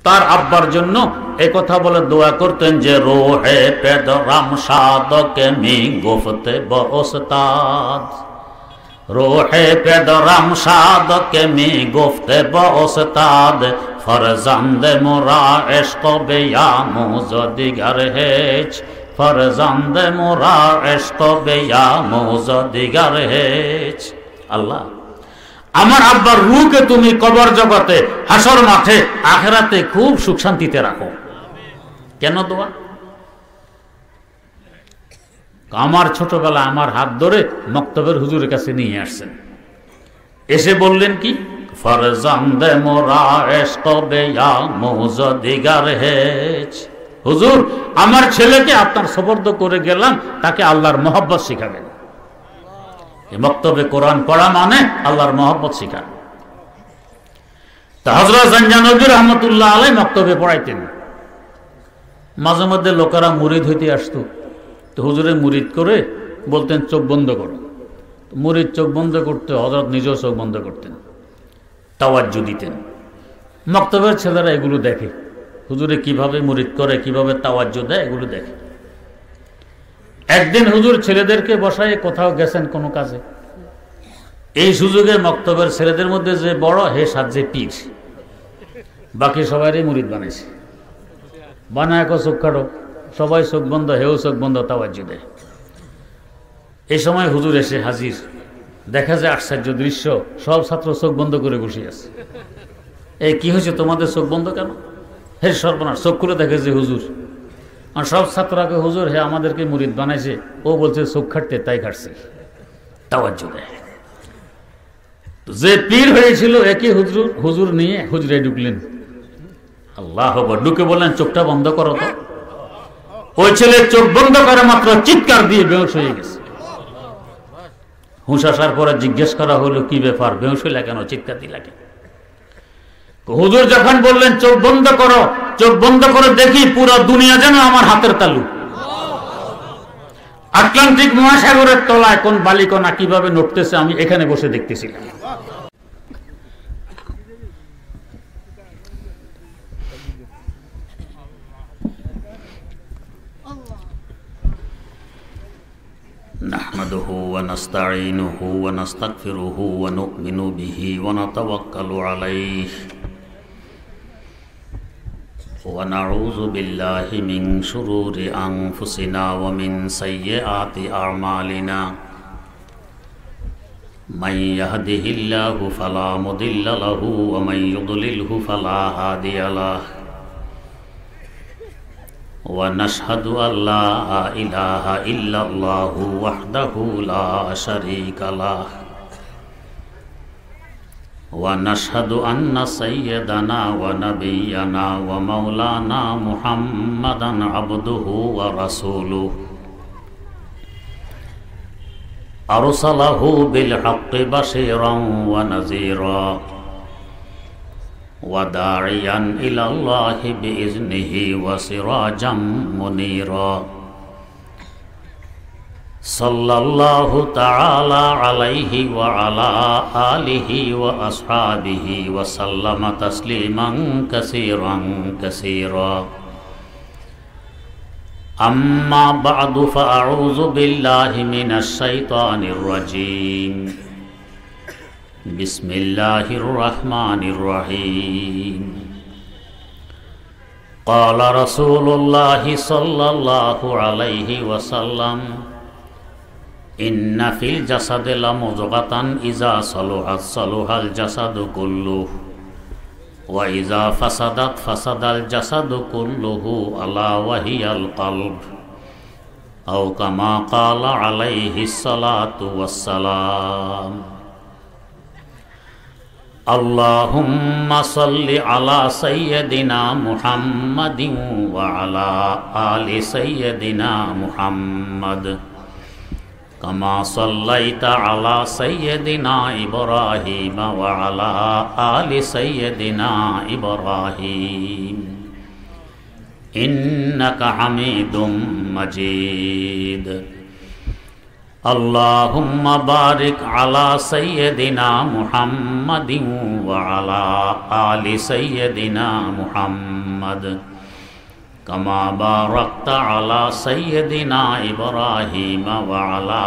তার আব্বার জন্য এই কথা বলে দোয়া করতেন যে রোহে পেদরাম সাদকে মি গুফতে ব ওস্তাদ, রোহে পেদরাম সাদকে মি গুফতে ব ওস্তাদ, ফরজান্দে মোরা ইশক বেয়া মুজদিগার হেজ, ফরজান্দে মোরা ইশক বেয়া মুজদিগার হেজ। আল্লাহ, আমার আব্বার রূহকে তুমি কবর জগতে, হাসর মাঠে, আখিরাতে খুব সুখ শান্তিতে রাখো। কেন দোয়া? আমার ছোটবেলা আমার হাত ধরে মক্তবের হুজুরের কাছে নিয়ে আসছেন, এসে বললেন কি, ফরজান্দে মোরা ইশক বেয়া মুজদিগার হেজ, হুজুর আমার ছেলেকে আপনার সুপর্দ করে গেলাম, তাকে আল্লাহর মহব্বত শিখাবেন। মক্তবে কোরআন পড়া মানে আল্লাহর মহব্বত শিখা। তা হযরত জানজানবী রহমতুল্লাহ আলাইহি মক্তবে পড়াইতেন। মাঝে মধ্যে লোকেরা মুরিদ হইতে আসতো, তো হুজুরে মুরিদ করে বলতেন চোখ বন্ধ করো। মুরিদ চোখ বন্ধ করতে, হযরত নিজেও চোখ বন্ধ করতেন, তাওয়াজ্জু দিতেন। মক্তবের ছেলেরা এগুলো দেখে, হুজুরে কিভাবে মুরিদ করে, কিভাবে তাওয়াজ্জু দেয়, এগুলো দেখে। একদিন হুজুর ছেলেদেরকে বসায় কোথাও গেছেন কোনো কাজে, এই সুযোগে মক্তবের ছেলেদের মধ্যে যে বড় হে সাজে পীর, বাকি সবাইরই মুরিদ বানাইছে। বানায় চোখ কাটো, সবাই চোখ বন্ধ, হেও চোখ বন্ধ, তাওয়াজ্জু দেয়। এই সময় হুজুর এসে হাজির, দেখা যায় আশ্চর্য দৃশ্য, সব ছাত্র চোখ বন্ধ করে বসে আছে। এই কি হয়েছে তোমাদের চোখ বন্ধ কেন? হে সর্বনাশ, চোখ খুলে দেখে যে হুজুর। আর সব ছাত্রকে হুজুর হে আমাদেরকে মুরিদ বানাইছে, ও বলছে চোখ খাটতে, তাই খাটছে, তাওয়াজ্জু দেয়। যে পীর হয়েছিল একই হুজুর নিয়ে হুজুরে ঢুকলেন। আল্লাহ, ঢুকে বললেন চোখটা বন্ধ করো তো। ওই ছেলে চোখ বন্ধ করে মাত্র চিৎকার দিয়ে বেহুশ হয়ে গেছে। হুঁশ আসার পরে জিজ্ঞেস করা হলো কি ব্যাপার, বেহুশ হইলা কেন, চিৎকার দিলা কেন? হুজুর যখন বললেন চোখ বন্ধ করো, চোখ বন্ধ করে দেখি পুরো দুনিয়া যেন আমার হাতের তালু। আটলান্টিক মহাসাগরের তলায় কোন বালিকণা কিভাবে নড়তেছে আমি এখানে বসে দেখতেছিলাম। নাহমাদুহু ওয়া নাস্তাঈনুহু ওয়া নাস্তাগফিরুহু ওয়া নু'মিনু বিহি ওয়া নাতাওয়াক্কালু আলাইহি ওয়া নাউযু বিল্লাহি মিন শুরুরি আনফুসিনা ওয়া মিন সাইয়্যাতি আ'মালিনা মান ইয়াহদিহিল্লাহু ফালা মুদিল্লা লাহু ওয়া মান ইউদ্লিলহু ফালা হাদিয়া লাহু ওয়া নাশহাদু আল্লা ইলাহা ইল্লাল্লাহু ওয়াহদাহু লা শারীকা লাহু ওয়া নাশহাদু আন্না সাইয়্যিদানা ওয়া নাবিয়্যানা ওয়া মাওলানা মুহাম্মাদান আবদুহু ওয়া রাসূলুহু আরসালাহু বিল হাক্কি বাশীরান ওয়া নাযীরা ওয়া দা'iয়ান ইলাল্লাহি বিইজনিহি ওয়া সিরাজাম মুনীরা সাল্লাল্লাহু তাআলা আলাইহি ওয়া আলা আলিহি ওয়া আসহাবিহি ওয়া সাল্লামা তাসলিমান কাসীরান কাসীরা আম্মা বা'দু ফাআউযু বিল্লাহি মিনাশ শাইতানির রাজীম বিসমিল্লাহির রহমানির রহিম ক্বালা রাসূলুল্লাহি সাল্লাল্লাহু আলাইহি ওয়াসাল্লাম ইন্না ফিল জাসাদি লামুযগাতান ইযা সালুহাত সালুহাল জাসাদু কুল্লুহু ওয়া ইযা ফাসাদাত ফাসাদাল জাসাদু কুল্লুহু আলা ওয়া হিয়াল কলব আও কামা ক্বালা আলাইহিস সালাতু ওয়াসসালাম আল্লাহুম্মা সাল্লি আলা সাইয়্যিদিনা মুহাম্মাদিন ওয়া আলা আলি সাইয়্যিদিনা মুহাম্মাদ কামা সাল্লাইতা আলা সাইয়্যিদিনা ইব্রাহিম ওয়া আলা আলি সাইয়্যিদিনা ইব্রাহিম ইন্নাকা হামিদুম মাজিদ। আল্লাহুম্মা বারিক আলা সাইয়্যিদিনা মুহাম্মাদিন ওয়া আলা আলি সাইয়্যিদিনা মুহাম্মাদ কামা বারাকতা আলা সাইয়্যিদিনা ইব্রাহিম ওয়া আলা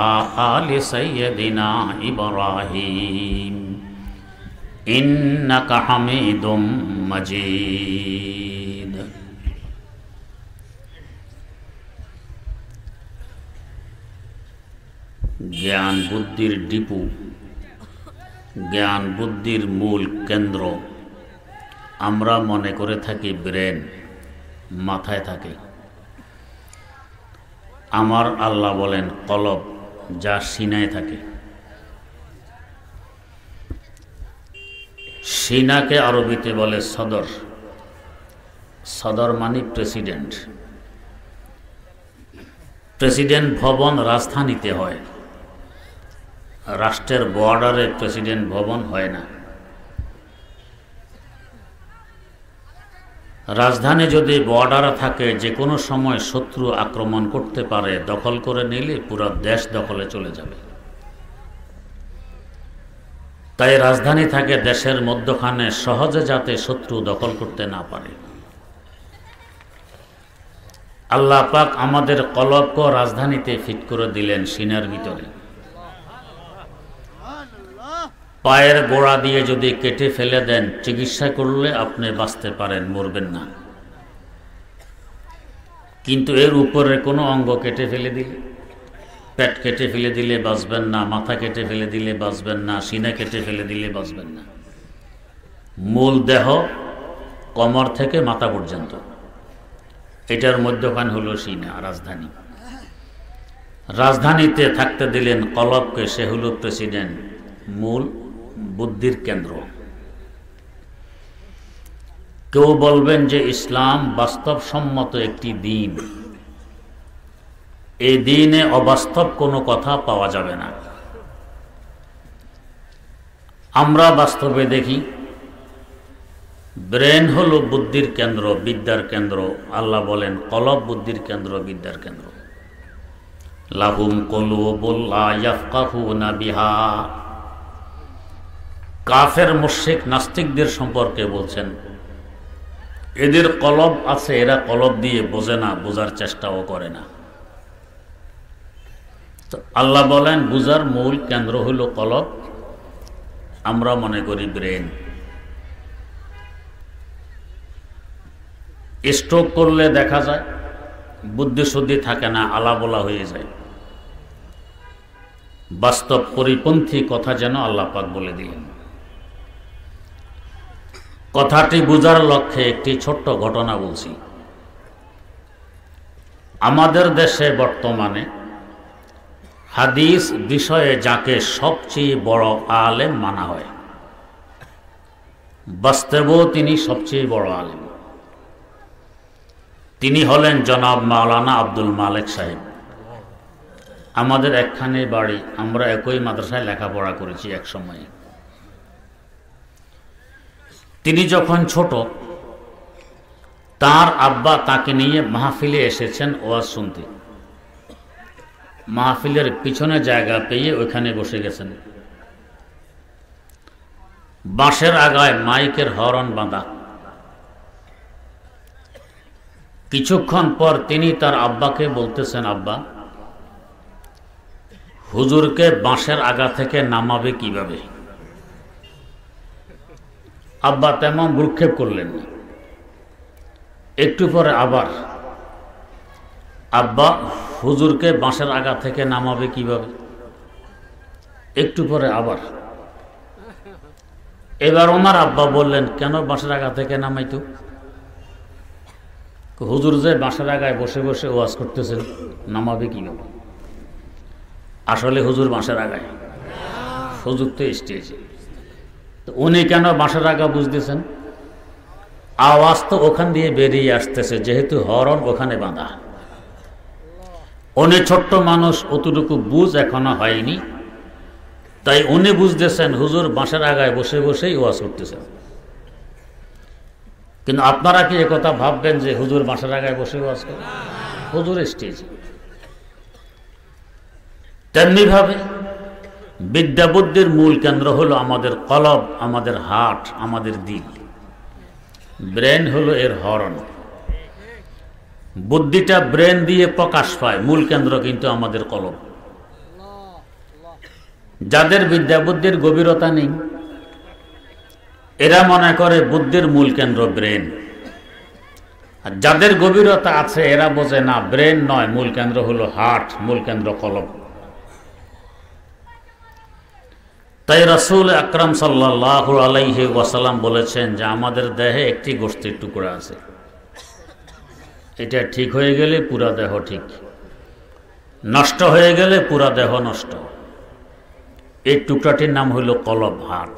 আলি সাইয়্যিদিনা ইব্রাহিম ইন্নাকা হামিদুম মাজিদ। জ্ঞান বুদ্ধির ডিপু, জ্ঞান বুদ্ধির মূল কেন্দ্র আমরা মনে করে থাকি ব্রেন, মাথায় থাকে। আমার আল্লাহ বলেন কলব, যা সিনায় থাকে। সিনাকে আরবিতে বলে সদর। সদর মানে প্রেসিডেন্ট। প্রেসিডেন্ট ভবন রাজধানীতে হয়, রাষ্ট্রের বর্ডারে প্রেসিডেন্ট ভবন হয় না। রাজধানী যদি বর্ডারে থাকে, যে কোনো সময় শত্রু আক্রমণ করতে পারে, দখল করে নিলে পুরো দেশ দখলে চলে যাবে। তাই রাজধানী থাকে দেশের মধ্যখানে, সহজে যাতে শত্রু দখল করতে না পারে। আল্লাহ পাক আমাদের কলবকে রাজধানীতে ফিট করে দিলেন, সিনার ভিতরে। পায়ের গোড়া দিয়ে যদি কেটে ফেলে দেন, চিকিৎসা করলে আপনি বাঁচতে পারেন, মরবেন না। কিন্তু এর উপরে কোনো অঙ্গ কেটে ফেলে দিলে, পেট কেটে ফেলে দিলে বাঁচবেন না, মাথা কেটে ফেলে দিলে বাঁচবেন না, সিনা কেটে ফেলে দিলে বাঁচবেন না। মূল দেহ কোমর থেকে মাথা পর্যন্ত, এটার মধ্যখান হলো সিনা, রাজধানী। রাজধানীতে থাকতে দিলেন কলবকে, সে হলো প্রেসিডেন্ট, মূল বুদ্ধির কেন্দ্র। কেউ বলবেন যে ইসলাম বাস্তবসম্মত একটি দিন, এই দিনে অবাস্তব কোনো কথা পাওয়া যাবে না। আমরা বাস্তবে দেখি, ব্রেন হলো বুদ্ধির কেন্দ্র, বিদ্যার কেন্দ্র। আল্লাহ বলেন কলব বুদ্ধির কেন্দ্র, বিদ্যার কেন্দ্র। লাহুম কুলুবুন লা ইয়াফকাহুনা বিহা। কাফের মুশরিক নাস্তিকদের সম্পর্কে বলছেন, এদের কলব আছে, এরা কলব দিয়ে বোঝে না, বোঝার চেষ্টাও করে না। তো আল্লাহ বলেন বুঝার মূল কেন্দ্র হলো কলব, আমরা মনে করি ব্রেন। স্ট্রোক করলে দেখা যায় বুদ্ধিশুদ্ধি থাকে না, আলাবলা হয়ে যায়। বাস্তব পরিপন্থী কথা যেন আল্লাহ পাক বলে দিলেন। কথাটি বুঝার লক্ষ্যে একটি ছোট্ট ঘটনা বলছি। আমাদের দেশে বর্তমানে হাদিস বিষয়ে যাকে সবচেয়ে বড় আলেম মানা হয়, বাস্তবেও তিনি সবচেয়ে বড় আলেম। তিনি হলেন জনাব মাওলানা আব্দুল মালেক সাহেব। আমাদের একখানে বাড়ি, আমরা একই মাদ্রাসায় লেখাপড়া করেছি এক সময়ে। তিনি যখন ছোট, তার আব্বা তাকে নিয়ে মাহফিলে এসেছেন ওয়াজ শুনতে। মাহফিলের পিছনে জায়গা পেয়ে ওইখানে বসে গেছেন। বাঁশের আগায় মাইকের হরন বাঁধা। কিছুক্ষণ পর তিনি তার আব্বাকে বলতেছেন, আব্বা, হুজুরকে বাঁশের আগা থেকে নামাবে কিভাবে? আব্বা তেমন ভ্রুক্ষেপ করলেন না। একটু পরে আবার, আব্বা, হুজুরকে বাঁশের আগা থেকে নামাবে কিভাবে? একটু পরে আবার। এবার ওনার আব্বা বললেন, কেন বাঁশের আগা থেকে নামাইতো? হুজুর যে বাঁশের আগায় বসে বসে ওয়াজ করতেছেন, নামাবে কিভাবে? আসলে হুজুর বাঁশের আগায়, হুজুর তো স্টেজে। তো উনি কেন বাঁশের আগা বুঝতেছেন? আওয়াজ তো ওখান দিয়ে বেরিয়ে আসতেছে, যেহেতু হরন ওখানে বাঁধা। উনি ছোট্ট মানুষ, অতটুকু বুঝ এখনো হয়নি, তাই উনি বুঝতেছেন হুজুর বাঁশের আগায় বসে বসেই ওয়াজ করতেছেন। কিন্তু আপনারা কি একথা ভাববেন যে হুজুর বাঁশের আগায় বসে ওয়াজ করেন? হুজুর স্টেজে। তেমনিভাবে বিদ্যা বুদ্ধির মূল কেন্দ্র হলো আমাদের কলব, আমাদের হার্ট, আমাদের দিল। ব্রেন হলো এর হরণ। বুদ্ধিটা ব্রেন দিয়ে প্রকাশ পায়, মূল কেন্দ্র কিন্তু আমাদের কলব। যাদের বিদ্যা বুদ্ধির গভীরতা নেই, এরা মনে করে বুদ্ধির মূল কেন্দ্র ব্রেন। আর যাদের গভীরতা আছে এরা বোঝে না, ব্রেন নয়, মূল কেন্দ্র হলো হার্ট, মূল কেন্দ্র কলব। তাই রাসূল আকরাম সাল্লাল্লাহু আলাইহি ওয়াসাল্লাম বলেছেন যে আমাদের দেহে একটি গোশতের টুকরা আছে, এটা ঠিক হয়ে গেলে পুরা দেহ ঠিক, নষ্ট হয়ে গেলে পুরা দেহ নষ্ট। এই টুকরাটির নাম হইল কলব, হার্ট।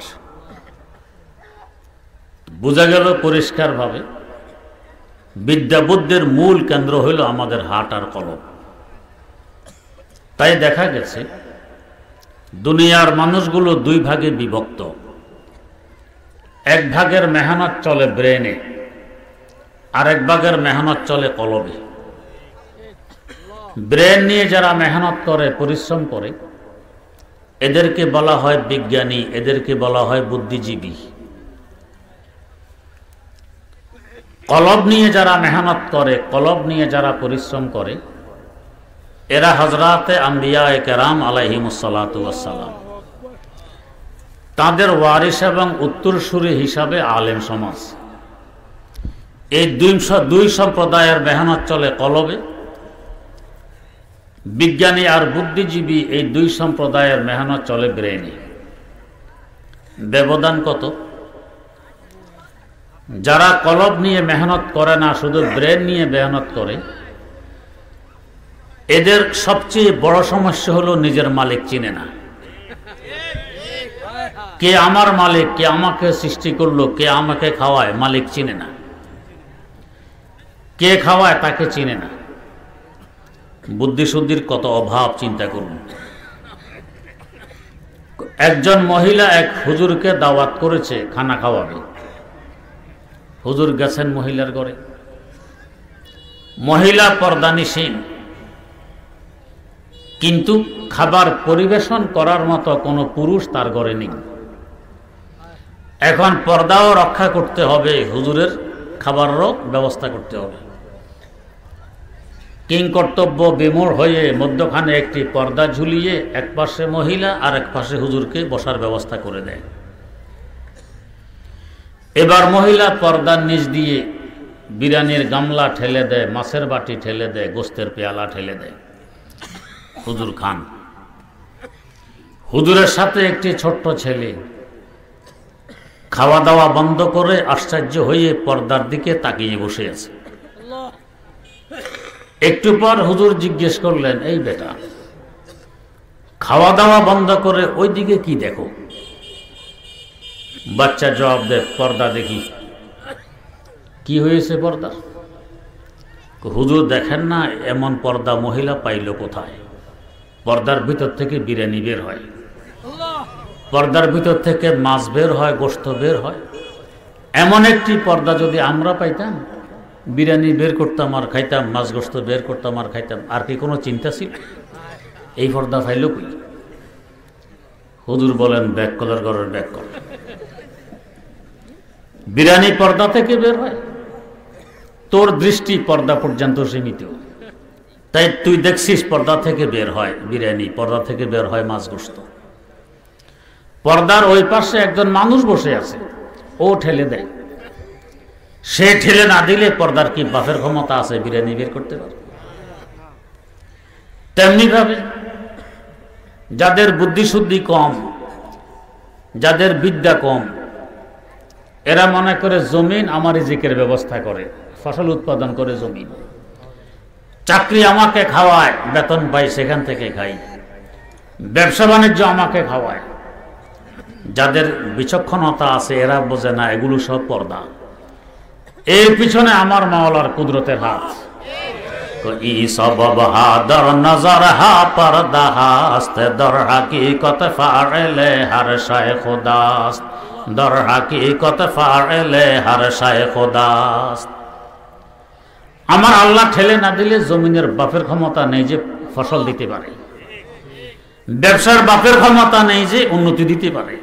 বোঝা গেল পরিষ্কারভাবে বিদ্যা বুদ্ধির মূল কেন্দ্র হইল আমাদের হার্ট আর কলব। তাই দেখা গেছে দুনিয়ার মানুষগুলো দুই ভাগে বিভক্ত। এক ভাগের মেহনত চলে ব্রেনে, আর এক ভাগের মেহনত চলে কলবে। ব্রেন নিয়ে যারা মেহনত করে, পরিশ্রম করে, এদেরকে বলা হয় বিজ্ঞানী, এদেরকে বলা হয় বুদ্ধিজীবী। কলব নিয়ে যারা মেহনত করে, কলব নিয়ে যারা পরিশ্রম করে, এরা হযরতে আম্বিয়ায়ে কেরাম আলাইহিমুসসালাতু ওয়াসসালাম, তাদের ওয়ারিস এবং উত্তরসূরি হিসাবে আলেম সমাজ। এই দুই সম্প্রদায়ের মেহনত চলে কলবে। বিজ্ঞানী আর বুদ্ধিজীবী এই দুই সম্প্রদায়ের মেহনত চলে ব্রেনে। ব্যবধান কত! যারা কলব নিয়ে মেহনত করে না, শুধু ব্রেন নিয়ে মেহনত করে, এদের সবচেয়ে বড় সমস্যা হলো নিজের মালিক চিনে না। কে আমার মালিক, কে আমাকে সৃষ্টি করলো, কে আমাকে খাওয়ায়, মালিক চিনে না। কে খাওয়ায় তাকে চিনে না। বুদ্ধিশুদ্ধির কত অভাব চিন্তা করুন। একজন মহিলা এক হুজুরকে দাওয়াত করেছে খানা খাওয়াবে। হুজুর গেছেন মহিলার ঘরে। মহিলা পর্দানিসীন, কিন্তু খাবার পরিবেশন করার মতো কোনো পুরুষ তার ঘরে নেই। এখন পর্দাও রক্ষা করতে হবে, হুজুরের খাবারেরও ব্যবস্থা করতে হবে। কিং কর্তব্য বিমূঢ় হয়ে মধ্যখানে একটি পর্দা ঝুলিয়ে এক পাশে মহিলা আর এক পাশে হুজুরকে বসার ব্যবস্থা করে দেয়। এবার মহিলা পর্দার নিচ দিয়ে বিরিয়ানির গামলা ঠেলে দেয়, মাছের বাটি ঠেলে দেয়, গোস্তের পেয়ালা ঠেলে দেয়। হুজুর খান। হুজুরের সাথে একটি ছোট্ট ছেলে খাওয়া দাওয়া বন্ধ করে আশ্চর্য হয়ে পর্দার দিকে তাকিয়ে বসে আছে। একটু পর হুজুর জিজ্ঞেস করলেন, এই বেটা, খাওয়া দাওয়া বন্ধ করে ওই দিকে কি দেখো? বাচ্চা জবাব দেয়, পর্দা দেখি। কি হয়েছে পর্দা? হুজুর দেখেন না, এমন পর্দা মহিলা পাইল কোথায়? পর্দার ভিতর থেকে বিরিয়ানি বের হয়, পর্দার ভিতর থেকে মাছ বের হয়, গোশত বের হয়। এমন একটি পর্দা যদি আমরা পাইতাম, বিরিয়ানি বের করতাম আর খাইতাম, মাছ গোশত বের করতাম আর খাইতাম। আর কি কোনো চিন্তা ছিল? এই পর্দা পাইল কই? হুজুর বলেন, ব্যাক কলার ঘরের ব্যাক কল। বিরিয়ানি পর্দা থেকে বের হয়, তোর দৃষ্টি পর্দা পর্যন্ত সীমিত। তাই তুই দেখছিস পর্দা থেকে বের হয় বিরিয়ানি, পর্দা থেকে বের হয় মাছ গোশত। পর্দার ওই পাশে একজন মানুষ বসে আছে, ও ঠেলে দেয়। সে ঠেলে না দিলে পর্দার কি বাফের ক্ষমতা আছে বিরিয়ানি বের করতে পারে? তেমনি ভাবে যাদের বুদ্ধিশুদ্ধি কম, যাদের বিদ্যা কম, এরা মনে করে জমিন আমার রিজিকের ব্যবস্থা করে, ফসল উৎপাদন করে জমিন। চাকরি আমাকে খাওয়ায়, বেতন পাই সেখান থেকে খাই। ব্যবসা বাণিজ্য আমাকে খাওয়ায়। যাদের বিচক্ষণতা আছে এরা বোঝে না এগুলো সব পর্দা। এর পিছনে আমার মাওলার কুদরতের হাত। ই সবব হা দর নজর হা পর্দা হাস্ত দর হাকিকত ফাইলে হর শায় খুদাস্ত, দর হাকিকত ফাইলে হর শায় খুদাস্ত। আমার আল্লাহ ঠেলে না দিলে জমিনের বাপের ক্ষমতা নেই যে ফসল দিতে পারে। ব্যবসার বাপের ক্ষমতা নেই যে উন্নতি দিতে পারে।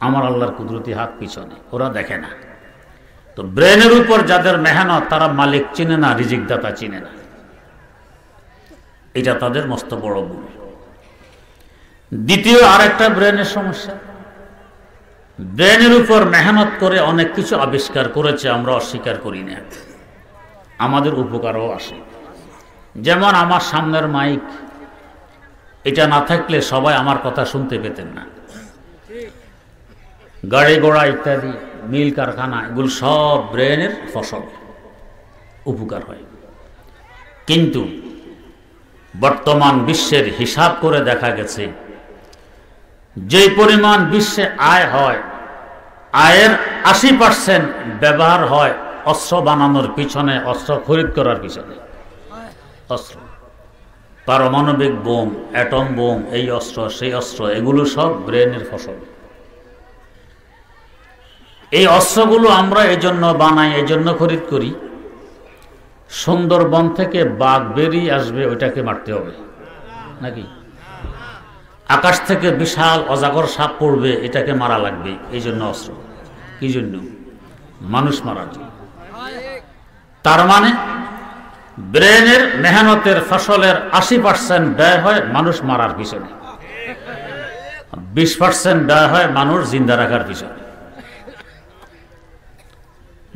আমার আল্লাহর কুদরতি হাত পিছনে, ওরা দেখে না। তো ব্রেনের উপর যাদের মেহনত, তারা মালিক চিনে না, রিজিক দাতা চিনে না। এটা তাদের মস্ত বড় ভুল। দ্বিতীয় আরেকটা ব্রেনের সমস্যা, ব্রেনের উপর মেহনত করে অনেক কিছু আবিষ্কার করেছে, আমরা অস্বীকার করি না, আমাদের উপকারও আসে। যেমন আমার সামনের মাইক, এটা না থাকলে সবাই আমার কথা শুনতে পেতেন না। গাড়ি ঘোড়া ইত্যাদি, মিল কারখানা, এগুলো সব ব্রেনের ফসল, উপকার হয়। কিন্তু বর্তমান বিশ্বের হিসাব করে দেখা গেছে, যে পরিমাণ বিশ্বে আয় হয়, আয়ের 80% ব্যবহার হয় অস্ত্র বানানোর পিছনে, অস্ত্র খরিদ করার পিছনে। অস্ত্র, পারমাণবিক বোম, অ্যাটম বোম, এই অস্ত্র সেই অস্ত্র, এগুলো সব ব্রেনের ফসল। এই অস্ত্রগুলো আমরা এই জন্য বানাই, এই জন্য খরিদ করি, সুন্দরবন থেকে বাঘ বেরিয়ে আসবে, ওইটাকে মারতে হবে নাকি? আকাশ থেকে বিশাল অজাগর সাপ পড়বে, এটাকে মারা লাগবে, এই জন্য অস্ত্র। কি জন্য? মানুষ মারার জন্য। তার মানে ব্রেনের মেহনতের ফসলের 80% ব্যয় হয় মানুষ মারার পিছনে, 20% ব্যয় হয় মানুষ জিন্দা রাখার পিছনে।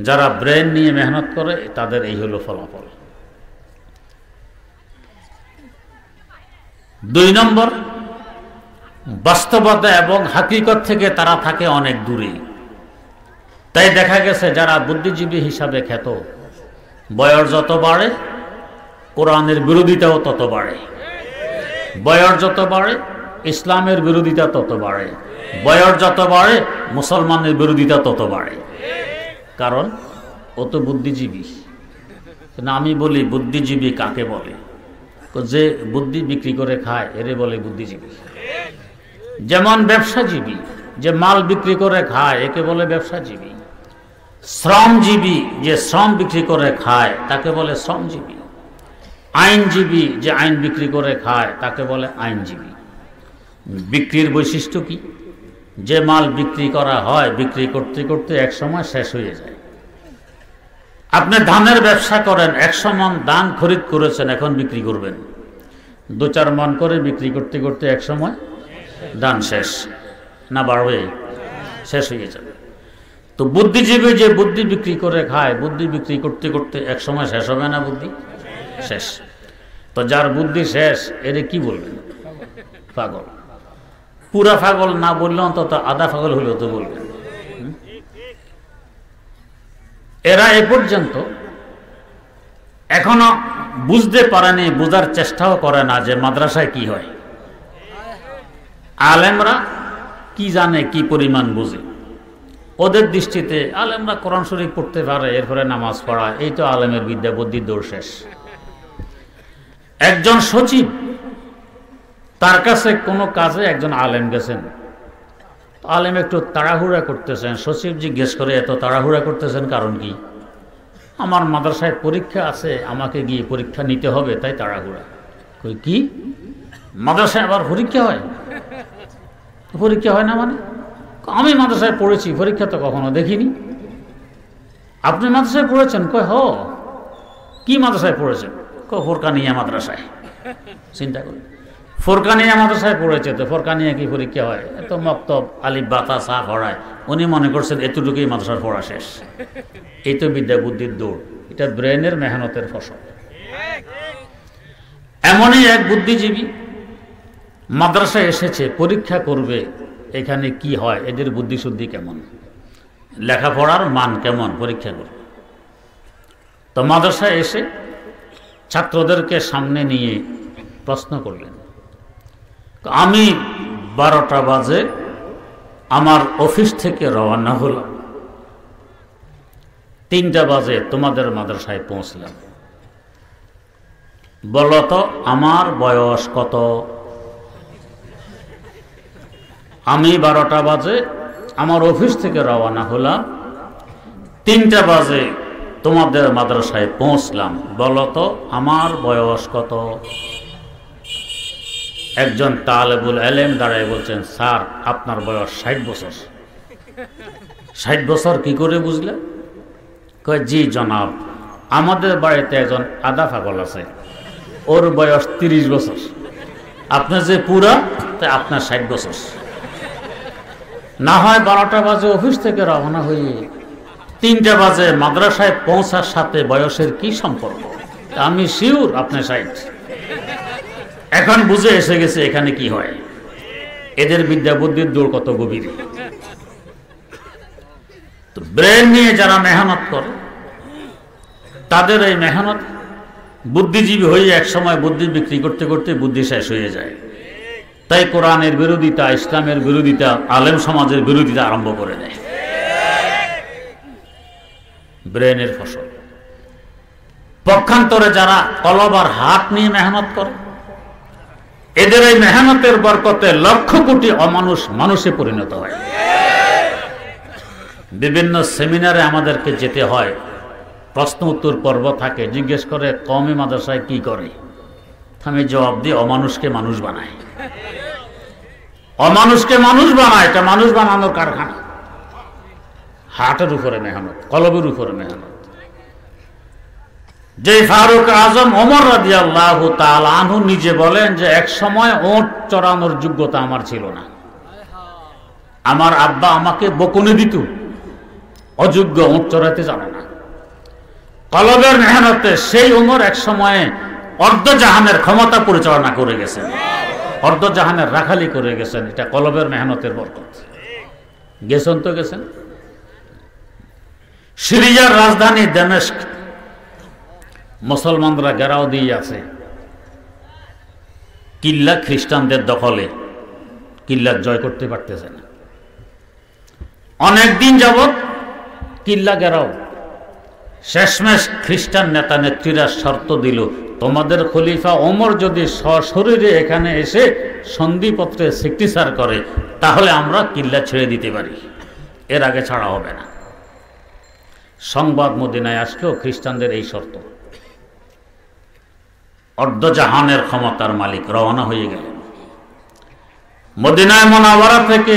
যারা ব্রেন নিয়ে মেহনত করে তাদের এই হলো ফলাফল। 2 নম্বর, বাস্তবতা এবং হাকিকত থেকে তারা থাকে অনেক দূরে। তাই দেখা গেছে যারা বুদ্ধিজীবী হিসাবে খ্যাত, বয়স যত বাড়ে কোরআনের বিরোধিতাও তত বাড়ে, বয়স যত বাড়ে ইসলামের বিরোধিতা তত বাড়ে, বয়স যত বাড়ে মুসলমানের বিরোধিতা তত বাড়ে। কারণ ও তো বুদ্ধিজীবী না। আমি বলি বুদ্ধিজীবী কাকে বলে? যে বুদ্ধি বিক্রি করে খায় এরে বলে বুদ্ধিজীবী। যেমন ব্যবসাজীবী, যে মাল বিক্রি করে খায় একে বলে ব্যবসাজীবী। শ্রমজীবী, যে শ্রম বিক্রি করে খায় তাকে বলে শ্রমজীবী। আইনজীবী, যে আইন বিক্রি করে খায় তাকে বলে আইনজীবী। বিক্রির বৈশিষ্ট্য কি? যে মাল বিক্রি করা হয়, বিক্রি করতে করতে এক সময় শেষ হয়ে যায়। আপনি ধানের ব্যবসা করেন, 100 মণ ধান খরিদ করেছেন, এখন বিক্রি করবেন, 2-4 মণ করে বিক্রি করতে করতে এক সময় ধান শেষ, না বাড়বে? শেষ হয়ে যাবে। তো বুদ্ধিজীবী যে বুদ্ধি বিক্রি করে খায়, বুদ্ধি বিক্রি করতে করতে এক সময় শেষ হবে না? বুদ্ধি শেষ। তো যার বুদ্ধি শেষ এর কি বলবেন? পাগল। পুরা পাগল না বললে অন্তত আধা পাগল হলেও তো বলবেন। এরা এ পর্যন্ত এখনো বুঝতে পারেনি, বোঝার চেষ্টাও করে না যে মাদ্রাসায় কি হয়, আলেমরা কি জানে, কি পরিমাণ বুঝে। ওদের দৃষ্টিতে আলেমরা কোরআন শরীফ পড়তে পারে, এরপরে নামাজ পড়া, এই তো আলেমের বিদ্যা, বুদ্ধির দৌড় শেষ। একজন সচিব, তার কাছে কোনো কাজে একজন আলেম গেছেন, আলেম একটু তাড়াহুড়া করতেছেন, সচিব জিজ্ঞেস করে এত তাড়াহুড়া করতেছেন কারণ কি? আমার মাদ্রাসায় পরীক্ষা আছে, আমাকে গিয়ে পরীক্ষা নিতে হবে, তাই তাড়াহুড়া। কই কি মাদ্রাসায় আবার পরীক্ষা হয়? পরীক্ষা হয় না মানে? আমি মাদ্রাসায় পড়েছি, পরীক্ষা তো কখনো দেখিনি। আপনি মাদ্রাসায় পড়েছেন? কয় হ। কি মাদ্রাসায় পড়েছেন? ফোরকানিয়া মাদ্রাসায়। চিন্তা করি, ফোরকানিয়া মাদ্রাসায় পড়েছে, তো ফোরকানিয়া কি পরীক্ষা হয়? এত মক্তব আলিফ বাতা সা পড়ায়, উনি মনে করছেন এতটুকুই মাদ্রাসার পড়া শেষ। এই তো বিদ্যা বুদ্ধির দৌড়, এটা ব্রেনের মেহনতের ফসল। এমনই এক বুদ্ধিজীবী মাদ্রাসায় এসেছে, পরীক্ষা করবে এখানে কি হয়, এদের বুদ্ধিশুদ্ধি কেমন, লেখাপড়ার মান কেমন, পরীক্ষা করবে। তো মাদ্রাসায় এসে ছাত্রদেরকে সামনে নিয়ে প্রশ্ন করলেন, আমি 12টা বাজে আমার অফিস থেকে রওনা হলাম, 3টা বাজে তোমাদের মাদ্রাসায় পৌঁছলাম, বলো তো আমার বয়স কত? আমি 12টা বাজে আমার অফিস থেকে রওনা হলাম, 3টা বাজে তোমাদের মাদ্রাসায় পৌঁছলাম, বলো তো আমার বয়স কত? একজন তালেবুল এলেম দাঁড়ায় বলছেন, স্যার আপনার বয়স 60 বছর। 60 বছর কি করে বুঝলে? কয়, জি জনাব, আমাদের বাড়িতে একজন আদা পাগল আছে, ওর বয়স 30 বছর। আপনার যে পুরা, তাই আপনার 60 বছর। না হয় 12টা বাজে অফিস থেকে রওনা হয়ে 3টা বাজে মাদ্রাসায় পৌঁছার সাথে বয়সের কি সম্পর্ক? আমি শিওর আপনি 60। এখন বুঝে এসে গেছে এখানে কি হয়, এদের বিদ্যা বুদ্ধির দূর কত গভীর। তো ব্রেন নিয়ে যারা মেহনত করে, তাদের এই মেহনত বুদ্ধিজীবী হয়ে এক সময় বুদ্ধি বিক্রি করতে করতে বুদ্ধি শেষ হয়ে যায়। তাই কোরআনের বিরোধিতা, ইসলামের বিরোধিতা, আলেম সমাজের বিরোধিতা আরম্ভ করে দেয়। ব্রেনের ফসল। পক্ষান্তরে যারা কলব আর হাত নিয়ে মেহনত করে, এদের এই মেহনতের বরকতে লক্ষ কোটি অমানুষ মানুষে পরিণত হয়। বিভিন্ন সেমিনারে আমাদেরকে যেতে হয়, প্রশ্ন উত্তর পর্ব থাকে, জিজ্ঞেস করে কওমি মাদ্রাসায় কি করে। আমি জবাব দিই, অমানুষকে মানুষ বানায়। অমানুষকে মানুষ বানায়, এটা মানুষ বানানোর কারখানা। হাটের উপরে মেহনত, কলবের উপরে মেহনত। যে ফারুক আজম ওমর রাদিয়াল্লাহু তাআলা আনহু নিজে বলেন যে এক সময় ওট চড়ানোর যোগ্যতা আমার ছিল না, আমার আব্বা আমাকে বকুনি দিত, অযোগ্য, ওট চড়াতে জানে না। কলবের মেহনতে সেই ওমর এক সময়ে অর্ধজাহানের ক্ষমতা পরিচালনা করে গেছেন, অর্ধজাহানের রাখালি করে গেছেন। এটা কলবের মেহনতের বরকত। গেছেন তো গেছেন। সিরিয়ার রাজধানী দামেস্ক মুসলমানরা ঘেরাও দিয়ে আছে, কিল্লা খ্রিস্টানদের দখলে, কিল্লা জয় করতে পারতেছে না। অনেকদিন যাবৎ কিল্লা ঘেরাও। শেষমেশ খ্রিস্টান নেতা নেত্রীরা শর্ত দিল, তোমাদের খলিফা ওমর যদি সশরীরে এখানে এসে সন্ধিপত্রে সিগনেচার করে, তাহলে আমরা কিল্লা ছেড়ে দিতে পারি, এর আগে ছাড়া হবে না। সংবাদ মদিনায় আসলো খ্রিস্টানদের এই শর্ত। অর্ধজাহানের ক্ষমতার মালিক রওনা হয়ে গেলেন। মদিনায় মুনাওয়ারা থেকে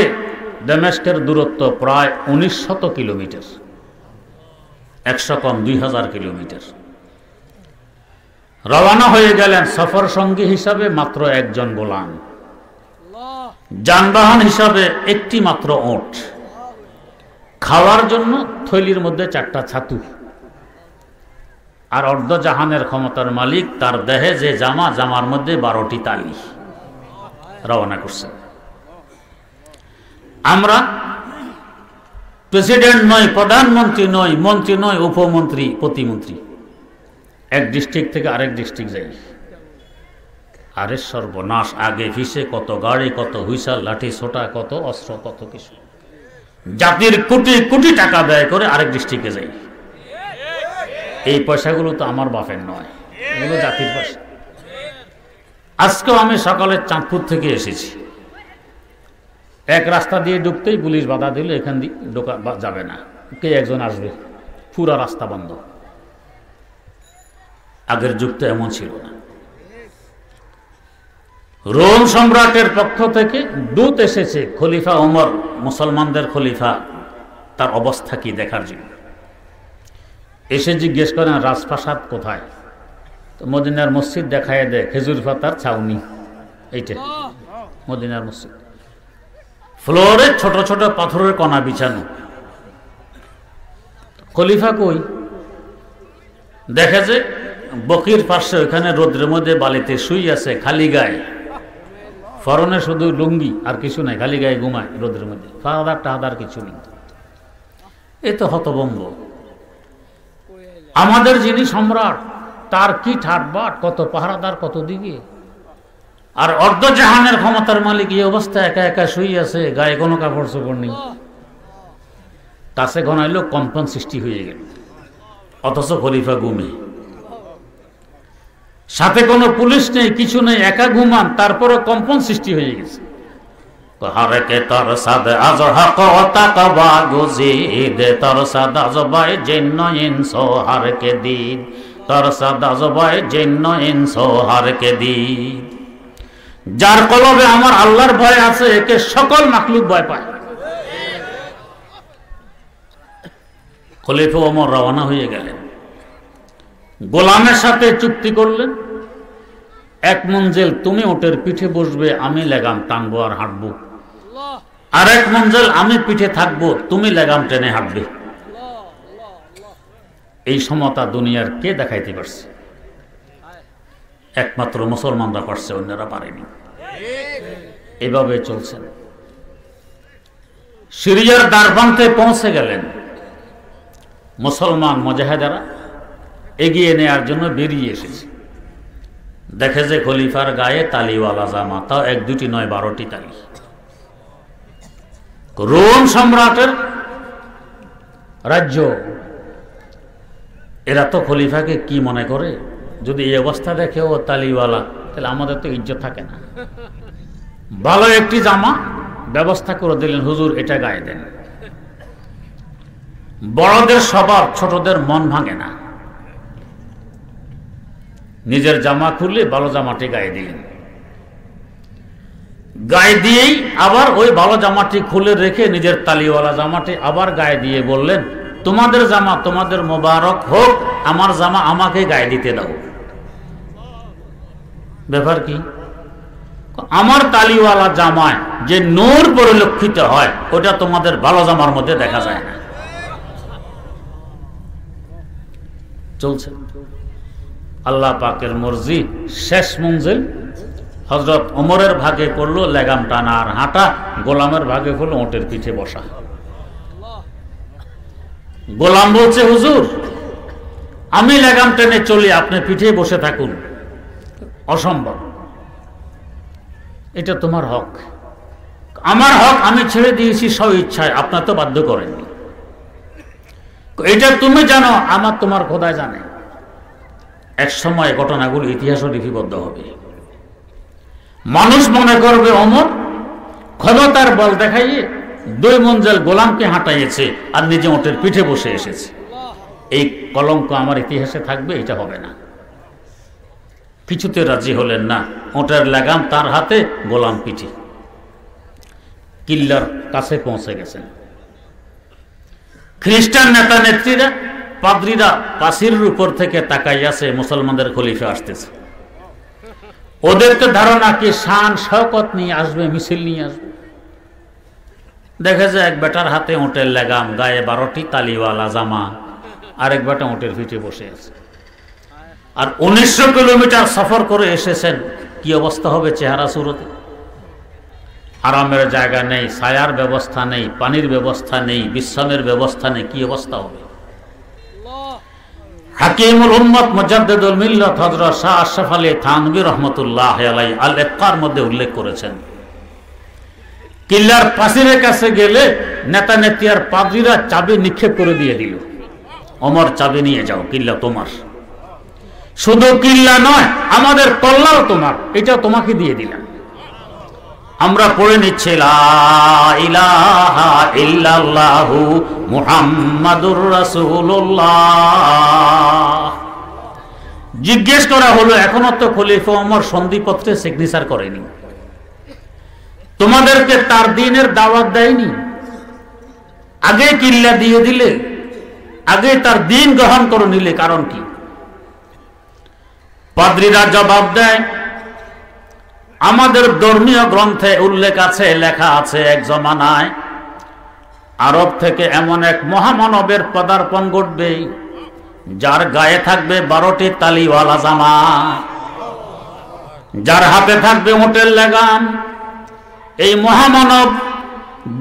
দামেস্কের দূরত্ব প্রায় 1900 কিলোমিটার, 100 কম 2000 কিলোমিটার। রওনা হয়ে গেলেন। সফর সঙ্গী হিসাবে মাত্র একজন গোলাম, যানবাহন হিসাবে একটি মাত্র ওট, খাওয়ার জন্য থৈলির মধ্যে 4টা ছাতু। আর অর্ধজাহানের ক্ষমতার মালিক, তার দেহে যে জামা, জামার মধ্যে 12টি তালি। রওনা করছেন। আমরা প্রেসিডেন্ট নয়, প্রধানমন্ত্রী নয়, মন্ত্রী নয়, উপমন্ত্রী, প্রতিমন্ত্রী, এক ডিস্ট্রিক্ট থেকে আরেক ডিস্ট্রিক্ট যাই। আরে সর্বনাশ, আগে ফিসে কত গাড়ি, কত হুইসাল, লাঠি ছোটা, কত অস্ত্র, কত কিছু। জাতির কোটি কোটি টাকা ব্যয় করে আরেক ডিস্ট্রিক্টে যাই। এই পয়সাগুলো তো আমার বাপের নয়, এগুলো জাতির পয়সা। আজকেও আমি সকালে চাঁদপুর থেকে এসেছি। এক রাস্তা দিয়ে ঢুকতেই পুলিশ বাধা দিল, এখান দিয়ে ঢোকা যাবে না, কে একজন আসবে, পুরা রাস্তা বন্ধ। আগের যুগ তো এমন ছিল না। রোম সম্রাটের পক্ষ থেকে দূত এসেছে, খলিফা ওমর, মুসলমানদের খলিফা, তার অবস্থা কি দেখার জন্য। এসে জিজ্ঞেস করেন রাজপ্রাসাদ কোথায়? তো মদিনার মসজিদ দেখায় দেয়, খেজুর পাতার ছাউনি, এইটা মদিনার মসজিদ। ফ্লোরে ছোট ছোট পাথরের কণা বিছানো। খলিফা কই? দেখে যে বকির পাশে ওইখানে রোদ্রের মধ্যে বালিতে শুই আছে, খালি গায়ে, ফরনে শুধু লুঙ্গি আর কিছু নাই, খালি গায়ে ঘুমায় রোদ্রের মধ্যে, ফাহাদার টাহাদার কিছু নেই। এ তো হতভম্ব। আমাদের যিনি সম্রাট, তার কি ঠাটবাট, কত পাহারাদার, কত দিকে। আর অর্ধজাহানের ক্ষমতার মালিক এই অবস্থা, একা একা শুই আছে, গায়ে কোনো কাপড় চোপড় নেই। কাছে ঘনাইলো, কম্পন সৃষ্টি হয়ে গেল। অথচ খলিফা ঘুমে, সাথে কোনো পুলিশ নেই, কিছু নেই, একা ঘুমান, তারপরে কম্পন সৃষ্টি হয়ে গেছে। হারকে তার সাদে আজ হক তাকবা গুজিদ, তার সাদা জবাই জিন্ন ইনসো হারকে দিদ, তার সাদা জবাই জিন্ন ইনসো হারকে দিদ। যার কলবে আমার আল্লাহর ভয় আছে একে সকল মাখলুক ভয় পায়। খলিফা ওমর রওনা হয়ে গেলেন, গোলামের সাথে চুক্তি করলেন, এক মঞ্জিল তুমি ওটের পিঠে বসবে, আমি লেগাম টানবো আর হাঁটবো, আর এক মঞ্জিল আমি পিঠে থাকবো, তুমি লেগাম টেনে হাঁটবে। এই সমতা দুনিয়ার কে দেখাইতে পারছে? একমাত্র মুসলমানরা পারছে, অন্যরা পারেনি। এভাবে চলছেন। সিরিয়ার দারবান্তে পৌঁছে গেলেন মুসলমান মুজাহিদরা, এগিয়ে নেয়ার জন্য বেরিয়ে এসেছে। দেখে যে খলিফার গায়ে তালিওয়ালা জামা, তাও 1 2টি নয় 12টি তালি। রোম সম্রাটের রাজ্য, এরা তো খলিফাকে কি মনে করে? যদি এই অবস্থা দেখে ও তালিওয়ালা, তাহলে আমাদের তো ইজ্জত থাকে না। ভালো একটি জামা ব্যবস্থা করে দিলেন, হুজুর এটা গায়ে দেন। বড়দের স্বভাব, ছোটদের মন ভাঙে না। নিজের জামা খুলে ভালো জামাটি গায়ে দিলেন, গায়ে দিয়েই আবার ওই ভালো জামাটি খুলে রেখে নিজের তালিওয়ালা জামাটি আবার গায়ে দিয়ে বললেন, তোমাদের জামা তোমাদের মোবারক হোক, আমার জামা আমাকে গায়ে দিতে দাও। ব্যাপার কি? আমার তালিওয়ালা জামায় যে নূর পরিলক্ষিত হয় ওটা তোমাদের ভালো জামার মধ্যে দেখা যায় না। চলছে আল্লাহ পাকের মর্জি। শেষ মঞ্জিল হযরত ওমরের ভাগে পড়লো লেগাম টানা আর হাঁটা, গোলামের ভাগে পড়লো ওটের পিঠে বসা। গোলাম বলছে, হুজুর আমি লেগাম টেনে চলি, আপনি পিঠে বসে থাকুন। অসম্ভব, এটা তোমার হক। আমার হক আমি ছেড়ে দিয়েছি স্ব ইচ্ছায়, আপনার তো বাধ্য করেননি। এটা তুমি জানো, আমার তোমার খোদা জানে। এক সময় ঘটনাগুলো ইতিহাসও লিপিবদ্ধ হবে। মানুষ মনে করবে ওমর ক্ষমতার বল দেখাইয়ে 2 মঞ্জিল গোলামকে হাঁটাইয়েছে আর নিজে ওটের পিঠে বসে এসেছে। এই কলঙ্ক আমার ইতিহাসে থাকবে, এটা হবে না। কিছুতে রাজি হলেন না। ওটের লাগাম তার হাতে, গোলাম পিঠে। কিল্লার কাছে পৌঁছে গেছেন। খ্রিস্টান নেতা নেত্রীরা, পাদ্রীরা পাশির উপর থেকে তাকাইয়াছে, মুসলমানদের খলিফা আসতেছে। ওদের তো ধারণা কি শান শওকত নিয়ে আসবে, মিছিল নিয়ে আসবে। দেখে যে এক বেটার হাতে ওটের লাগাম, গায়ে 12টি তালিওয়ালা জামা, আরেক বেটা ওটের পিঠে বসে আছে। আর 1900 কিলোমিটার সফর করে এসেছেন। কি অবস্থা হবে চেহারা সুরতে? আরামের জায়গা নেই, ছায়ার ব্যবস্থা নেই, পানির ব্যবস্থা নেই, বিশ্রামের ব্যবস্থা নেই। কি অবস্থা হবে? হাকিমুল উম্মত মুজাদ্দিদুল মিল্লাত হযরত শাহ আশরাফ আলী থানভী রাহমাতুল্লাহ আলাইহি আল ইফতার মধ্যে উল্লেখ করেছেন, কিল্লার পাশিরের কাছে গেলে নেতা নেত্রী আর পাদ্রীরা চাবি নিক্ষেপ করে দিয়ে দিল। ওমর চাবি নিয়ে যাও, কিল্লা তোমার। শুধু কিল্লা নয়, আমাদের কল্লাও তোমার, এটা তোমাকে দিয়ে দিলাম। আমরা পড়ে নিচ্ছি লা ইলাহা ইল্লাল্লাহু মুহাম্মাদুর রাসূলুল্লাহ। জিজ্ঞেস করা হলো, এখনো তো খলিফা ওমর সন্ধিপত্রে সিগনেচার করেনি, তোমাদেরকে তার দ্বীনের দাওয়াত দেয়নি, আগে কিল্লা দিয়ে দিলে, আগে তার দ্বীন গ্রহণ করে নিলে, কারণ কি? পাদ্রীরা জবাব দেয়, আমাদের ধর্মীয় গ্রন্থে উল্লেখ আছে, লেখা আছে, এক জমানায় আরব থেকে এমন এক মহামানবের পদার্পণ ঘটবে যার গায়ে থাকবে 12টি তালিওয়ালা জামা, যার হাতে থাকবে ওটের লাগাম। এই মহামানব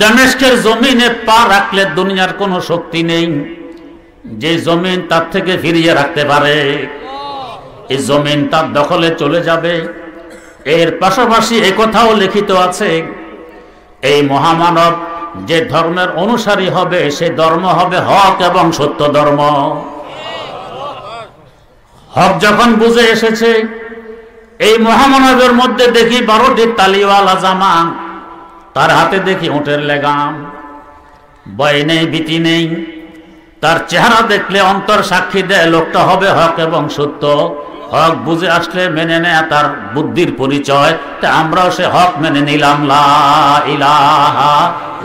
দামেস্কের জমিনে পা রাখলে দুনিয়ার কোনো শক্তি নেই যে জমিন তার থেকে ফিরিয়ে রাখতে পারে। এই জমিন তার দখলে চলে যাবে। এর পাশাপাশি একথাও লিখিত আছে, এই মহামানব যে ধর্মের অনুসারী হবে সে ধর্ম হবে হক এবং সত্য ধর্ম। হক যখন বুঝে এসেছে, এই মহামানবের মধ্যে দেখি 12টি তালিওয়ালা জামা, তার হাতে দেখি ওটের লাগাম, ভয় নেই, ভীতি নেই। তার চেহারা দেখলে অন্তর সাক্ষী দেয় লোকটা হবে হক এবং সত্য। হক বুঝে আসলে মেনে নেয়া তার বুদ্ধির পরিচয়। তা আমরাও সে হক মেনে নিলাম, লা ইলাহা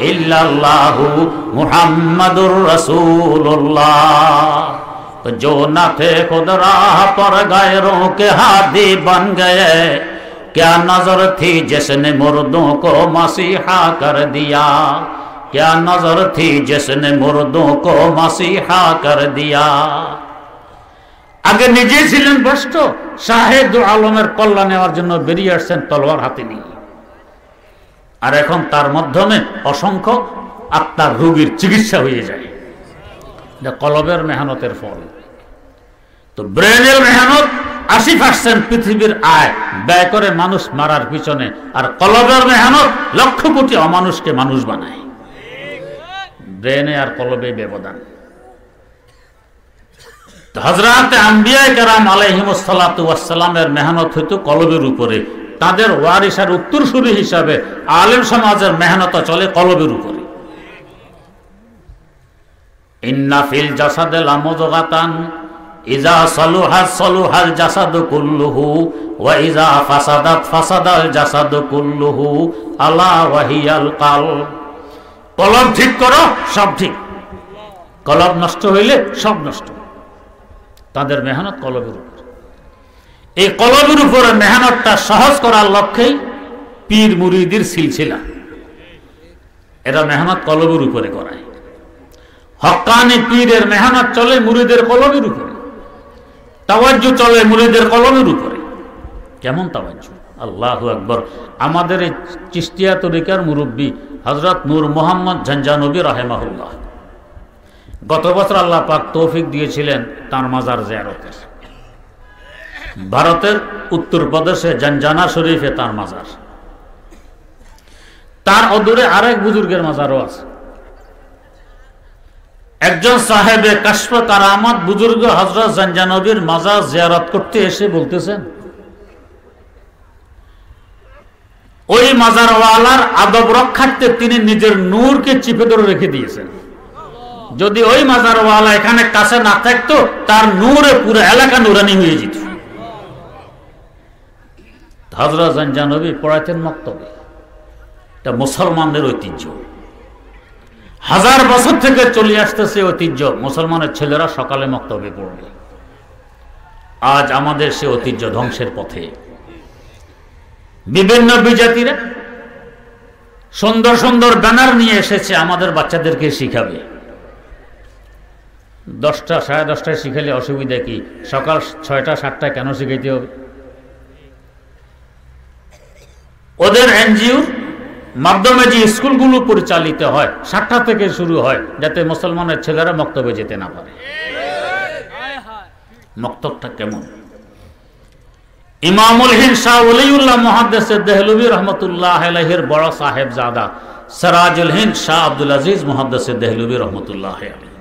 ইল্লাল্লাহু মুহাম্মাদুর রাসূলুল্লাহ। तो जो न थे खुद राह पर गैरों के हादी बन गए, क्या नजर थी जिसने मुर्दों को मसीहा कर दिया, क्या नजर थी जिसने मुर्दों को मसीहा कर दिया। আগে নিজে ছিলেন ভ্রষ্ট, শাহেদ আলমের কল্যাণ নেওয়ার জন্য বেরিয়ে আসছেন তলোয়ার হাতে নিয়ে, আর এখন তার মাধ্যমে অসংখ্য আত্মার রোগীর চিকিৎসা হয়ে যায়। কলবের মেহনতের ফল। তো ব্রেনের মেহনত 80% পৃথিবীর আয় ব্যয় করে মানুষ মারার পিছনে, আর কলবের মেহনত লক্ষ কোটি অমানুষকে মানুষ বানায়। ব্রেনে আর কলবে ব্যবধান। হযরত আম্বিয়া কেরাম আলাইহিমুস সালাতু ওয়াস সালামের মেহনত হইতো কলবের উপরে, তাদের ওয়ারিসার উত্তরসূরি হিসাবে আলেম সমাজের মেহনত চলে কলবের উপরে। ইন্না ফিল জাসাদে লামুযগাতান ইযা সালুহাত সালুহাল জাসাদু কুল্লুহু ওয়া ইযা ফাসাদাত ফাসাদাল জাসাদু কুল্লুহু আলা ওয়াহিয়াল কলব। কলব ঠিক করো, সব ঠিক। কলব নষ্ট হইলে সব নষ্ট। তাদের মেহনত কলবের উপর। এই কলবের উপরে মেহনতটা সহজ করার লক্ষ্যেই পীর মুরিদের সিলসিলা। এরা মেহনত কলবের উপরে করায়। হক্কানি পীরের মেহনত চলে মুরিদের কলবের উপরে, তাওয়াজ্জু চলে মুরিদের কলবের উপরে। কেমন তাওয়াজ্জু! আল্লাহু আকবার। আমাদের এই চিশতিয়া তরিকার মুরব্বী হযরত নূর মোহাম্মদ ঝঞ্ঝানবী রাহিমাহুল্লাহ, গত বছর আল্লাহ পাক তৌফিক দিয়েছিলেন তার মাজার জিয়ারতের। ভারতের উত্তরপ্রদেশে জঞ্জানা শরীফে তার মাজার। তার অদূরে আরেক বুজুর্গের মাজারও আছে। একজন সাহেবে কাশফ কারামাত বুজুর্গ হযরত জঞ্জানবীর মাজার জিয়ারত করতে এসে বলতেছেন, ওই মাজারওয়ালার আদব রক্ষার্থে তিনি নিজের নূরকে চিপে ধরে রেখে দিয়েছেন। যদি ওই মাজারওয়ালা এখানে কাছে না থাকতো, তার নূরে পুরো এলাকা নুরানি হয়ে যেত। হযরত জঞ্জানবী পড়াইতেন মক্তবে। এটা মুসলমানদের ঐতিহ্য, 1000 বছর থেকে চলে আসতেছে ঐতিহ্য। মুসলমানের ছেলেরা সকালে মক্তবে পড়বে। আজ আমাদের সে ঐতিহ্য ধ্বংসের পথে। বিভিন্ন বিজাতিরা সুন্দর সুন্দর ব্যানার নিয়ে এসেছে, আমাদের বাচ্চাদেরকে শিখাবে। 10টা 10:30টায় শিখালে অসুবিধা কি? সকাল 6টা 7টায় কেন শিখাইতে হবে? ওদের এনজিও মাধ্যমে যে স্কুলগুলো পরিচালিত হয় 7টা থেকে শুরু হয়, যাতে মুসলমানের ছেলেরা মক্তবে যেতে না পারে। মক্তবটা কেমন? ইমামুল হিন্দ শাহ ওলিউল্লাহ মুহাদ্দিস দেহলভী রহমতুল্লাহ আলাইহির বড় সাহেবজাদা সিরাজুল হিন্দ শাহ আব্দুল আজিজ মুহাদ্দিস দেহলভী রহমতুল্লাহ আলাইহি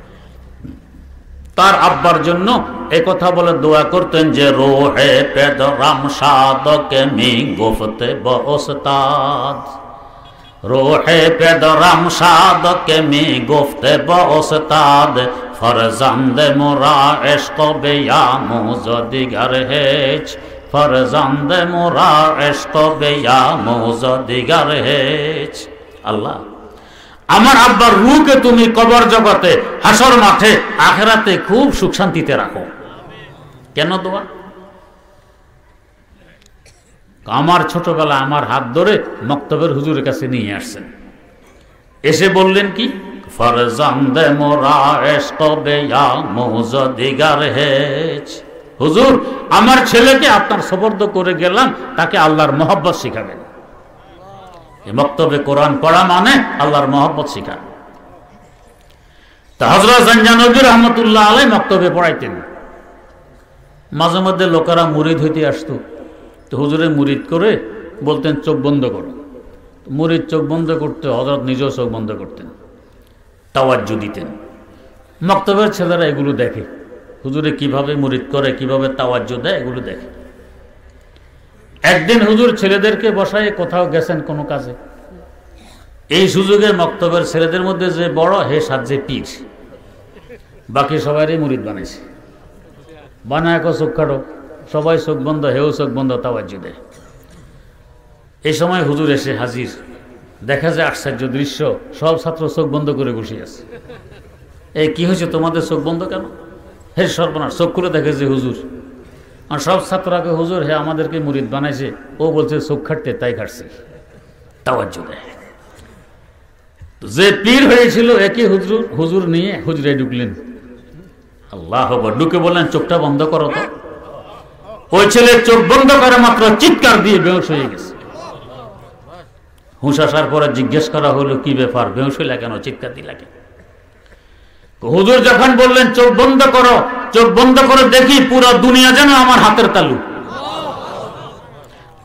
তার আব্বার জন্য এই কথা বলে দোয়া করতেন যে রোহে পেদরাম শাদকে মি গুফতে ব ওস্তাদ, রোহে পেদরাম শাদকে মি গুফতে ব ওস্তাদ, ফরজান্দে মোরা ইশক বেয়া মুজদিগার হেজ, ফরজান্দে মোরা ইশক বেয়া মুজদিগার হেজ। আল্লাহ, আমার আব্বার রূহকে তুমি কবর জগতে, হাসর মাঠে, আখিরাতে খুব সুখ শান্তিতে রাখো। কেন দোয়া? আমার ছোটবেলা আমার হাত ধরে মক্তবের হুজুরের কাছে নিয়ে আসছেন, এসে বললেন কি, ফরজান্দে মোরা ইশক বেয়া মুজদিগার হেজ, হুজুর আমার ছেলেকে আপনার সুপর্দ করে গেলাম, তাকে আল্লাহর মহব্বত শিখাবেন। মক্তবে কোরআন পড়া মানে আল্লাহর মহব্বত শিখা। তা হযরত জঞ্জানবী রহমতুল্লাহ আলাইহি মক্তবে পড়াইতেন। মাঝে মধ্যে লোকেরা মুরিদ হইতে আসতো, তো হুজুরে মুরিদ করে বলতেন চোখ বন্ধ করো। মুরিদ চোখ বন্ধ করতে, হযরত নিজেও চোখ বন্ধ করতেন, তাওয়াজ্জু দিতেন। মক্তবের ছেলেরা এগুলো দেখে, হুজুরে কিভাবে মুরিদ করে, কিভাবে তাওয়াজ্জু দেয়, এগুলো দেখে। একদিন হুজুর ছেলেদেরকে বসায় কোথাও গেছেন কোনো কাজে। এই সুযোগে মক্তবের ছেলেদের মধ্যে যে বড়, হে সাজে পীর, বাকি সবারই মুরিদ বানাইছে। বানায় চোখ কাটো, সবাই চোখ বন্ধ, হেও চোখ বন্ধ, তাওয়াজ্জু দেয়। এই সময় হুজুর এসে হাজির। দেখা যায় আশ্চর্য দৃশ্য, সব ছাত্র চোখ বন্ধ করে বসে আছে। এই কি হয়েছে তোমাদের চোখ বন্ধ কেন? হে সর্বনাশ, চোখ খুলে দেখে যে হুজুর। আর সব ছাত্রকে হুজুর হে আমাদেরকে মুরিদ বানাইছে, ও বলছে চোখ খাটতে, তাই খাটছে। তাওয়াজ্জু দেয়। যে পীর হয়েছিল একই হুজুর নিয়ে হুজুরে ঢুকলেন। আল্লাহ আকবার। ঢুকে বললেন চোখটা বন্ধ করো তো। ওই ছেলে চোখ বন্ধ করে মাত্র চিৎকার দিয়ে বেহুশ হয়ে গেছে। হুঁশ আসার পরে জিজ্ঞেস করা হলো কি ব্যাপার, বেহুশ হইলা কেন, চিৎকার দিলা কেন? হুজুর যখন বললেন চোখ বন্ধ করো, চোখ বন্ধ করে দেখি পুরো দুনিয়া যেন আমার হাতের তালু।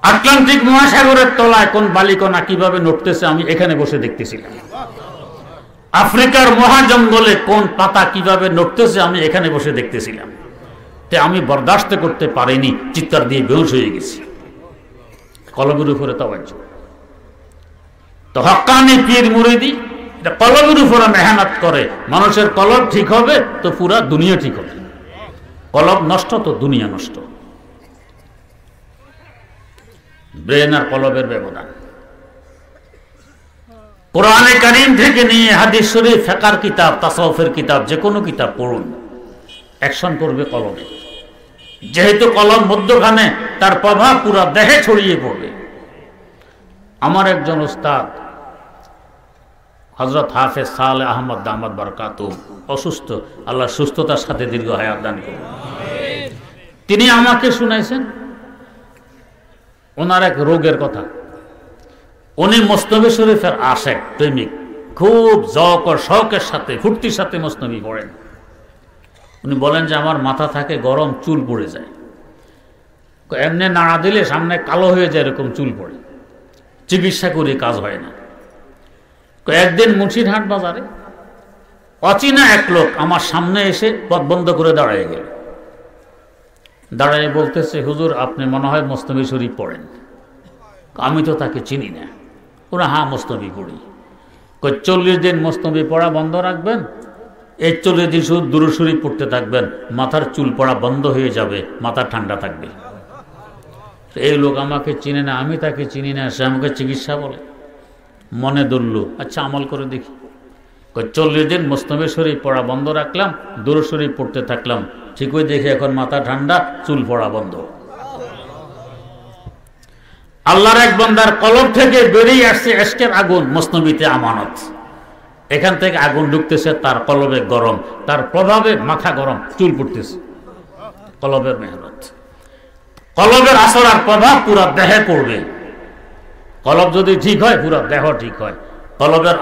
আটলান্টিক মহাসাগরের তলায় কোন বালিকণা কিভাবে নড়তেছে আমি এখানে বসে দেখতেছিলাম। আফ্রিকার মহাজঙ্গলে কোন পাতা কিভাবে নড়তেছে আমি এখানে বসে দেখতেছিলাম। তে আমি বরদাস্ত করতে পারিনি, চিৎকার দিয়ে বেহুশ হয়ে গেছি। কলমের উপরে তাওয়াজ্জু। তো হক্কানি পীর মুরিদি এটা কলমের উপরে মেহনত করে। মানুষের কলব ঠিক হবে তো পুরা দুনিয়া ঠিক হবে, কলব নষ্ট তো দুনিয়া নষ্ট। ব্রেন আর কলবের ব্যবধান। কোরআনে কারীম থেকে নিয়ে হাদিস শরীফ, ফিকহের কিতাব, তাসাউফের কিতাব, যে কোনো কিতাব পড়ুন, অ্যাকশন করবে কলমে। যেহেতু কলম মধ্যখানে, তার প্রভাব পুরো দেহে ছড়িয়ে পড়বে। আমার একজন উস্তাদ হযরত হাফেজ সালেহ আহমদ দামাত বারাকাতুহু অসুস্থ, আল্লাহ সুস্থতার সাথে দীর্ঘ হায়াত দান করুন। তিনি আমাকে শুনাইছেন ওনার এক রোগের কথা। উনি মসনবী শরীফের আশেক, প্রেমিক, খুব জক ও শৌকের সাথে, ফুর্তির সাথে মসনবী পড়েন। উনি বলেন যে আমার মাথা থাকে গরম, চুল পড়ে যায়, এমনি নাড়া দিলে সামনে কালো হয়ে যায়, এরকম চুল পড়ে, চিকিৎসা করে কাজ হয় না। একদিন মুন্সিরহাট বাজারে অচেনা এক লোক আমার সামনে এসে পথ বন্ধ করে দাঁড়িয়ে গেল। দাঁড়ায় বলতেছে, হুজুর আপনি মনে হয় মসনবী শরীফ পড়েন। আমি তো তাকে চিনি না। ওরা হ্যাঁ মসনবী পড়ি। 40 দিন মসনবী পড়া বন্ধ রাখবেন, এই 40 দিন শুধু দুরূদ শরীফ পড়তে থাকবেন, মাথার চুল পড়া বন্ধ হয়ে যাবে, মাথা ঠান্ডা থাকবে। এই লোক আমাকে চিনে না, আমি তাকে চিনি না, সে আমাকে চিকিৎসা বলে। মনে ধরল, আচ্ছা আমল করে দেখি। 40 দিন মসনবী শরীফ পড়া বন্ধ রাখলাম, দুরূদ শরীফ পড়তে থাকলাম, ঠিকই দেখি এখন মাথা ঠান্ডা, চুল পড়া বন্ধ। আল্লাহর এক বান্দার কলব থেকে বেরিয়ে আসছে ইশকের আগুন, মসনবীতে আমানত। এখান থেকে আগুন ঢুকতেছে, তার কলবে গরম, তার প্রভাবে মাথা গরম, চুল পড়তেছে। কলবের মেহনত, কলবের আসর আর প্রভাব পুরো দেহে পড়বে। কলব যদি ঠিক হয় পুরো দেহ ঠিক হয়। কলবের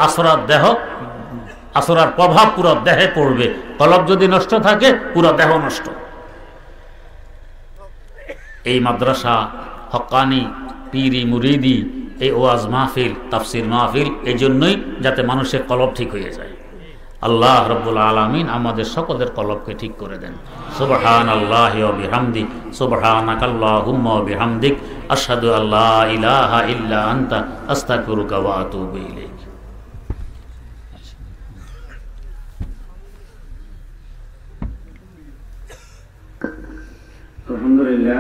আসরার প্রভাব পুরো দেহে পড়বে। কলব যদি নষ্ট থাকে পুরো দেহ নষ্ট। এই মাদ্রাসা, হক্কানি, পীরি মুরিদি, এই ওয়াজ মাহফিল, তাফসির মাহফিল এই জন্যই যাতে মানুষের কলব ঠিক হয়ে যায়। আল্লাহ রাব্বুল আলামিন আমাদের সকলের কলবকে ঠিক করে দেন। সুবহানাল্লাহি ওয়া বিহামদিহি, সুবহানাকাল্লাহুম্মা ওয়া বিহামদিক, আশহাদু আল্লা ইলাহা ইল্লা আনতা, আস্তাগফিরুকা ওয়া আতুবু ইলাইক। আলহামদুলিল্লাহ।